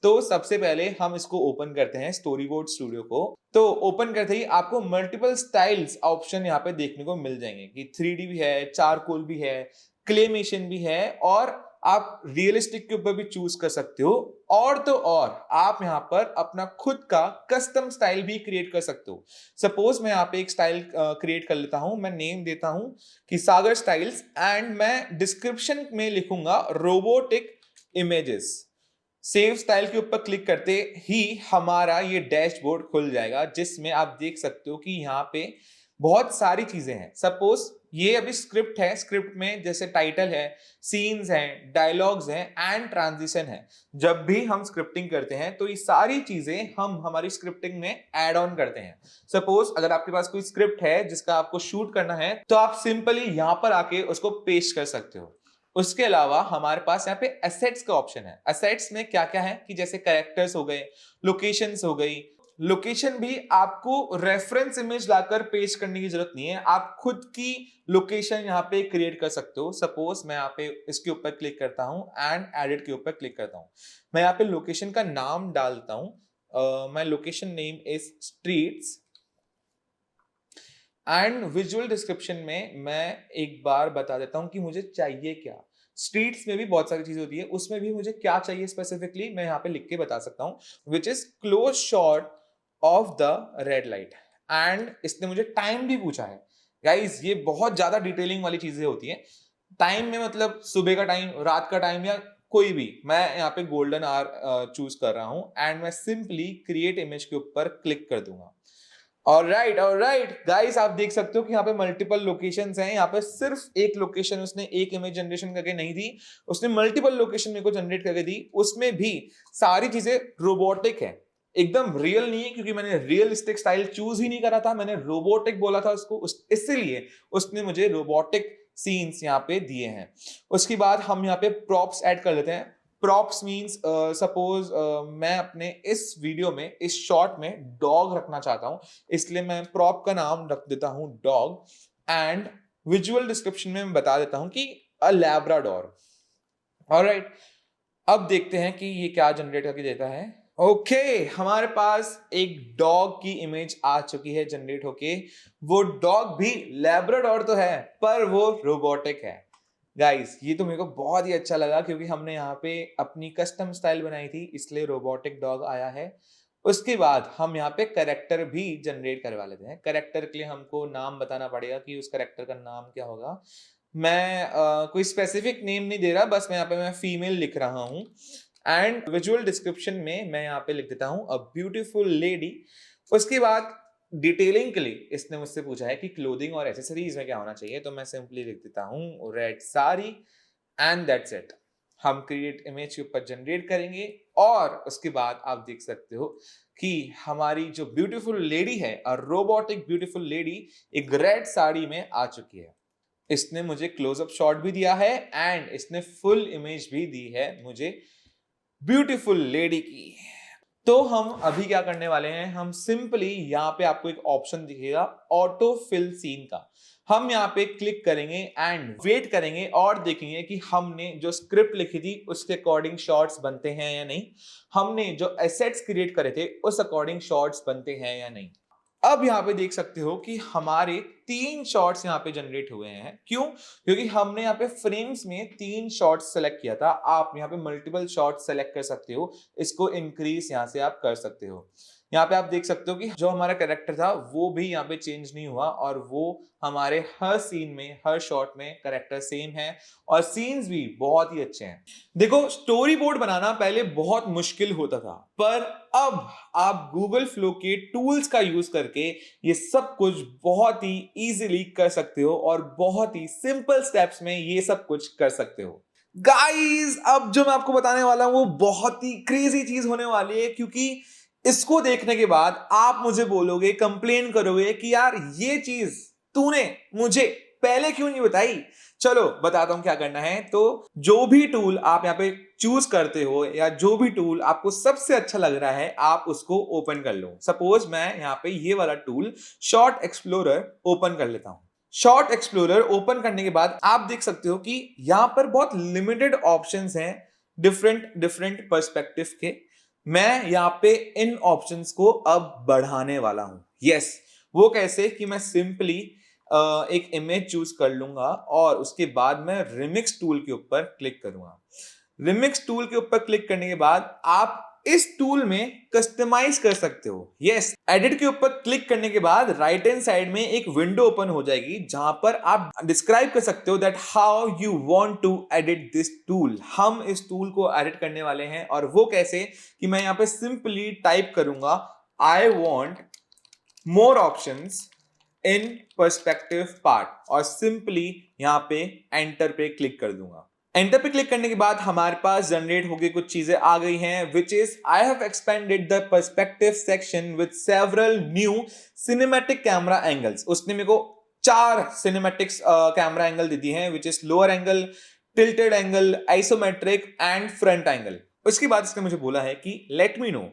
तो सबसे पहले हम इसको ओपन करते हैं स्टोरी बोर्ड स्टूडियो को। तो ओपन करते ही आपको मल्टीपल स्टाइल्स ऑप्शन यहाँ पे देखने को मिल जाएंगे कि 3D भी है, चारकोल भी है, क्लेमेशन भी है और आप रियलिस्टिक के ऊपर भी चूज कर सकते हो। और तो और आप यहाँ पर अपना खुद का कस्टम स्टाइल भी क्रिएट कर सकते हो। सपोज मैं यहाँ पे एक स्टाइल क्रिएट कर लेता हूं, मैं नेम देता हूं कि सागर स्टाइल्स एंड मैं डिस्क्रिप्शन में लिखूंगा रोबोटिक इमेजेस। सेव स्टाइल के ऊपर क्लिक करते ही हमारा ये डैशबोर्ड खुल जाएगा जिसमें आप देख सकते हो कि यहाँ पे बहुत सारी चीजें हैं। सपोज ये अभी स्क्रिप्ट है, स्क्रिप्ट में जैसे टाइटल है, सीन्स हैं, डायलॉग्स हैं एंड ट्रांजिशन है। जब भी हम स्क्रिप्टिंग करते हैं तो ये सारी चीजें हम हमारी स्क्रिप्टिंग में ऐड ऑन करते हैं। सपोज अगर आपके पास कोई स्क्रिप्ट है जिसका आपको शूट करना है तो आप सिंपली यहां पर आके उसको पेस्ट कर सकते हो। उसके अलावा हमारे पास यहाँ पे एसेट्स का ऑप्शन है। एसेट्स में क्या क्या है कि जैसे कैरेक्टर्स हो गए, लोकेशंस हो गई। लोकेशन भी आपको रेफरेंस इमेज लाकर पेस्ट करने की जरूरत नहीं है, आप खुद की लोकेशन यहाँ पे क्रिएट कर सकते हो। सपोज मैं यहाँ पे इसके ऊपर क्लिक करता हूँ एंड एडिट के ऊपर क्लिक करता हूँ। मैं यहाँ पे लोकेशन का नाम डालता हूँ। My location name is streets and visual description में मैं एक बार बता देता हूं कि मुझे चाहिए क्या। स्ट्रीट्स में भी बहुत सारी चीजें होती है, उसमें भी मुझे क्या चाहिए स्पेसिफिकली मैं यहाँ पे लिख के बता सकता हूँ, which is close shot of the red light. And इसने मुझे टाइम भी पूछा है। गाइज, ये बहुत ज्यादा डिटेलिंग वाली चीजें होती है। टाइम में मतलब सुबह का टाइम, रात का टाइम या कोई भी, मैं यहाँ पे गोल्डन आवर चूज कर रहा हूँ एंड मैं सिंपली क्रिएट इमेज के ऊपर क्लिक कर दूंगा। ऑलराइट गाइस, आप देख सकते हो कि यहाँ पे मल्टीपल लोकेशंस हैं। यहाँ पे सिर्फ एक लोकेशन उसने एक इमेज जनरेशन करके नहीं दी, उसने मल्टीपल लोकेशन मेरे को जनरेट करके दी। उसमें भी सारी चीजें रोबोटिक है, एकदम रियल नहीं है, क्योंकि मैंने रियलिस्टिक स्टाइल चूज ही नहीं करा था, मैंने रोबोटिक बोला था उसको, इसलिए उसने मुझे रोबोटिक सीन्स यहाँ पे दिए हैं। उसके बाद हम यहाँ पे प्रॉप्स ऐड कर लेते हैं। प्रॉप्स मीन्स सपोज मैं अपने इस वीडियो में, इस शॉट में डॉग रखना चाहता हूं, इसलिए मैं प्रॉप का नाम रख देता हूं डॉग एंड विजुअल डिस्क्रिप्शन में मैं बता देता हूं कि अ लैब्राडोर। ऑलराइट, अब देखते हैं कि ये क्या जनरेट करके देता है। ओके, हमारे पास एक डॉग की इमेज आ चुकी है जनरेट होके। वो डॉग भी लैब्राडोर तो है पर वो रोबोटिक है। गाइस, ये तो मेरे को बहुत ही अच्छा लगा क्योंकि हमने यहाँ पे अपनी कस्टम स्टाइल बनाई थी, इसलिए रोबोटिक डॉग आया है। उसके बाद हम यहाँ पे करेक्टर भी जनरेट करवा लेते हैं। करेक्टर के लिए हमको नाम बताना पड़ेगा कि उस करेक्टर का नाम क्या होगा। मैं कोई स्पेसिफिक नेम नहीं दे रहा, बस मैं यहाँ पे मैं फीमेल लिख रहा हूँ। एंड विजुअल डिस्क्रिप्शन में मैं यहाँ पे लिख देता हूँ अ ब्यूटीफुल लेडी। उसके बाद डिटेलिंग के लिए इसने मुझसे पूछा है कि क्लोथिंग और एसेसरीज में क्या होना चाहिए, तो मैं सिंपली लिख देता हूँ red sari and that's it. हम क्रिएट इमेज के ऊपर जनरेट करेंगे और उसके बाद आप देख सकते हो कि हमारी जो ब्यूटीफुल लेडी है, अ रोबोटिक ब्यूटीफुल लेडी, एक रेड साड़ी में आ चुकी है। इसने मुझे क्लोजअप शॉट भी दिया है एंड इसने फुल इमेज भी दी है मुझे ब्यूटीफुल लेडी की। तो हम अभी क्या करने वाले हैं, हम सिंपली यहाँ पे आपको एक ऑप्शन दिखेगा ऑटो फिल सीन का, हम यहाँ पे क्लिक करेंगे एंड वेट करेंगे और देखेंगे कि हमने जो स्क्रिप्ट लिखी थी उसके अकॉर्डिंग शॉट्स बनते हैं या नहीं, हमने जो एसेट्स क्रिएट करे थे उस अकॉर्डिंग शॉट्स बनते हैं या नहीं। अब यहाँ पे देख सकते हो कि हमारे 3 शॉट्स यहाँ पे जनरेट हुए हैं। क्यों? क्योंकि हमने यहाँ पे फ्रेम्स में 3 शॉट्स सेलेक्ट किया था। आप यहाँ पे मल्टीपल शॉट्स सेलेक्ट कर सकते हो, इसको इंक्रीज यहाँ से आप कर सकते हो। यहाँ पे आप देख सकते हो कि जो हमारा कैरेक्टर था वो भी यहाँ पे चेंज नहीं हुआ और वो हमारे हर सीन में, हर शॉट में कैरेक्टर सेम है और सीन्स भी बहुत ही अच्छे हैं। देखो, स्टोरी बोर्ड बनाना पहले बहुत मुश्किल होता था, पर अब आप गूगल फ्लो के टूल्स का यूज करके ये सब कुछ बहुत ही इजीली कर सकते हो और बहुत ही सिंपल स्टेप्स में ये सब कुछ कर सकते हो। गाइस, अब जो मैं आपको बताने वाला हूं वो बहुत ही क्रेजी चीज होने वाली है, क्योंकि इसको देखने के बाद आप मुझे बोलोगे, कंप्लेन करोगे कि यार ये चीज तूने मुझे पहले क्यों नहीं बताई। चलो बताता हूं क्या करना है। तो जो भी टूल आप यहाँ पे चूज करते हो या जो भी टूल आपको सबसे अच्छा लग रहा है आप उसको ओपन कर लो। सपोज मैं यहाँ पे ये वाला टूल शॉट एक्सप्लोरर ओपन कर लेता हूं। शॉट एक्सप्लोरर ओपन करने के बाद आप देख सकते हो कि यहाँ पर बहुत लिमिटेड ऑप्शंस हैं डिफरेंट डिफरेंट पर्सपेक्टिव के। मैं यहाँ पे इन ऑप्शंस को अब बढ़ाने वाला हूं। यस, वो कैसे कि मैं सिंपली एक इमेज चूज कर लूंगा और उसके बाद मैं रिमिक्स टूल के ऊपर क्लिक करूंगा। रिमिक्स टूल के ऊपर क्लिक करने के बाद आप इस टूल में कस्टमाइज कर सकते हो। यस, एडिट के ऊपर क्लिक करने के बाद राइट हैंड साइड में एक विंडो ओपन हो जाएगी जहां पर आप डिस्क्राइब कर सकते हो that how you want to edit this tool. हम इस टूल को एडिट करने वाले हैं और वो कैसे कि मैं यहां पे सिंपली टाइप करूंगा I want more options in perspective part और सिंपली यहां पे एंटर पे क्लिक कर दूंगा। एंटर पे क्लिक करने के बाद हमारे पास जनरेट हो गई कुछ चीजें आ गई हैं, which is I have expanded the perspective section with several new cinematic camera angles. उसने मेरे को 4 सिनेमैटिक्स कैमरा एंगल दे दी हैं, which is lower angle, tilted angle, isometric and front angle. उसके बाद इसने मुझे बोला है कि let me know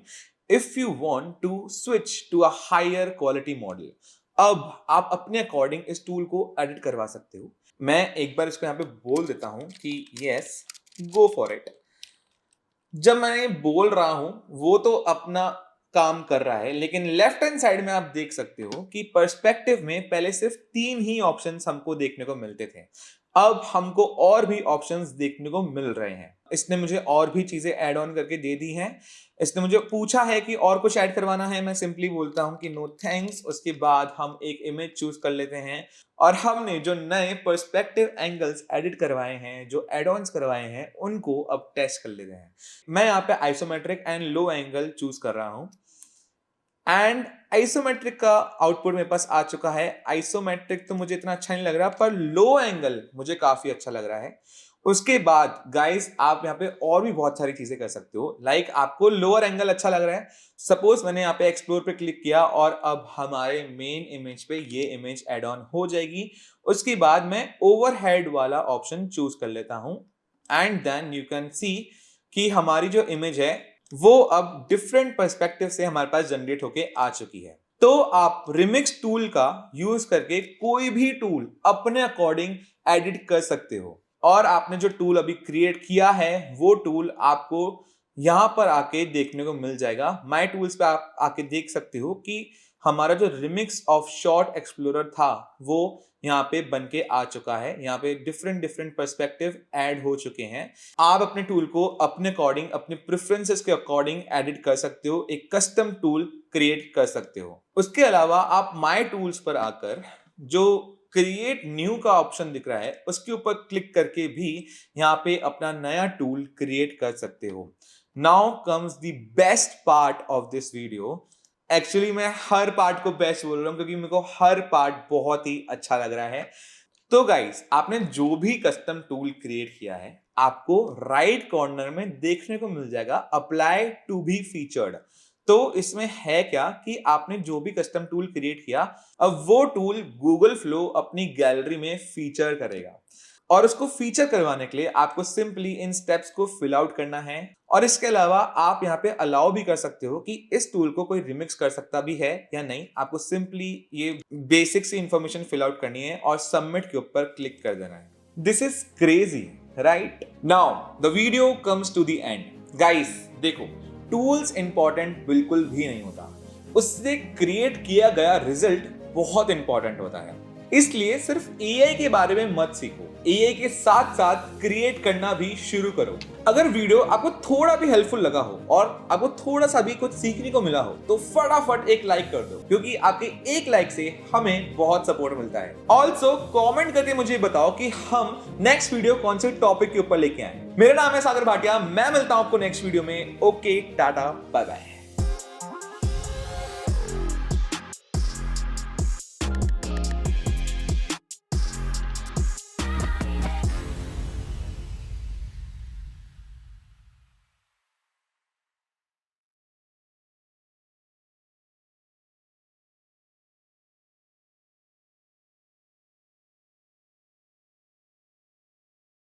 if you want to switch to a higher quality model. अब आप अपने अकॉर्डिंग इस टूल को एडिट करवा सकते हो। मैं एक बार इसको यहाँ पे बोल देता हूं कि यस, गो फॉर इट। जब मैं बोल रहा हूं वो तो अपना काम कर रहा है, लेकिन लेफ्ट हैंड साइड में आप देख सकते हो कि पर्सपेक्टिव में पहले सिर्फ 3 ही ऑप्शंस हमको देखने को मिलते थे, अब हमको और भी ऑप्शंस देखने को मिल रहे हैं। इसने मुझे और भी चीजें ऐड ऑन करके दे दी हैं। इसने मुझे पूछा है कि और कुछ ऐड करवाना है, मैं सिंपली बोलता हूं कि नो थैंक्स। उसके बाद हम एक इमेज चूज कर लेते हैं और हमने जो नए पर्सपेक्टिव एंगल्स एडिट करवाए हैं, जो एड ऑन्स करवाए हैं, उनको अब टेस्ट कर लेते हैं। मैं यहाँ पे isometric and low angle choose कर रहा हूं एंड आइसोमेट्रिक का आउटपुट मेरे पास आ चुका है। आइसोमेट्रिक तो मुझे इतना अच्छा नहीं लग रहा, पर लो एंगल मुझे काफी अच्छा लग रहा है। उसके बाद गाइस आप यहाँ पे और भी बहुत सारी चीजें कर सकते हो। लाइक आपको लोअर एंगल अच्छा लग रहा है, सपोज मैंने यहाँ पे एक्सप्लोर पे क्लिक किया और अब हमारे मेन इमेज पे ये इमेज एड ऑन हो जाएगी। उसके बाद मैं ओवरहेड वाला ऑप्शन चूज कर लेता हूं and then you can see कि हमारी जो इमेज है वो अब डिफरेंट पर्सपेक्टिव से हमारे पास जनरेट होके आ चुकी है। तो आप रिमिक्स टूल का यूज करके कोई भी टूल अपने अकॉर्डिंग एडिट कर सकते हो और आपने जो टूल अभी क्रिएट किया है वो टूल आपको यहाँ पर आके देखने को मिल जाएगा। माय टूल्स पे आप आके देख सकते हो कि हमारा जो रिमिक्स ऑफ शॉर्ट एक्सप्लोरर था वो यहाँ पे बन के आ चुका है। यहाँ पे डिफरेंट डिफरेंट पर्सपेक्टिव ऐड हो चुके हैं। आप अपने टूल को अपने अकॉर्डिंग, अपने प्रेफरेंसेस के अकॉर्डिंग एडिट कर सकते हो, एक कस्टम टूल क्रिएट कर सकते हो। उसके अलावा आप माय टूल्स पर आकर जो क्रिएट न्यू का ऑप्शन दिख रहा है उसके ऊपर क्लिक करके भी यहाँ पे अपना नया टूल क्रिएट कर सकते हो। Now comes the best part of this video. Actually मैं हर पार्ट को बेस्ट बोल रहा हूं क्योंकि मेरे को हर पार्ट बहुत ही अच्छा लग रहा है। तो गाइस, आपने जो भी कस्टम टूल क्रिएट किया है आपको राइट कॉर्नर में देखने को मिल जाएगा अप्लाई टू बी फीचर्ड। तो इसमें है क्या कि आपने जो भी कस्टम टूल क्रिएट किया, अब वो टूल गूगल फ्लो अपनी गैलरी में फीचर करेगा। और उसको फीचर करवाने के लिए आपको सिंपली इन स्टेप्स को फिल आउट करना है। और इसके अलावा आप यहाँ पे अलाउ भी कर सकते हो कि इस टूल को कोई रिमिक्स कर सकता भी है या नहीं। आपको सिंपली ये बेसिक सी इंफॉर्मेशन फिल आउट करनी है और सबमिट के ऊपर क्लिक कर देना है। This is crazy, right? Now the video comes to the end. Guys देखो, टूल्स इंपॉर्टेंट बिल्कुल भी नहीं होता, उससे क्रिएट किया गया रिजल्ट बहुत इंपॉर्टेंट होता है। इसलिए सिर्फ एआई के बारे में मत सीखो, एआई के साथ साथ क्रिएट करना भी शुरू करो। अगर वीडियो आपको थोड़ा भी हेल्पफुल लगा हो और आपको थोड़ा सा भी कुछ सीखने को मिला हो तो फटाफट एक लाइक कर दो, क्योंकि आपके एक लाइक से हमें बहुत सपोर्ट मिलता है। ऑल्सो कमेंट करके मुझे बताओ कि हम नेक्स्ट वीडियो कौन से टॉपिक के ऊपर लेके आए। मेरा नाम है सागर भाटिया, मैं मिलता हूं आपको नेक्स्ट वीडियो में। Okay, tata, bye bye.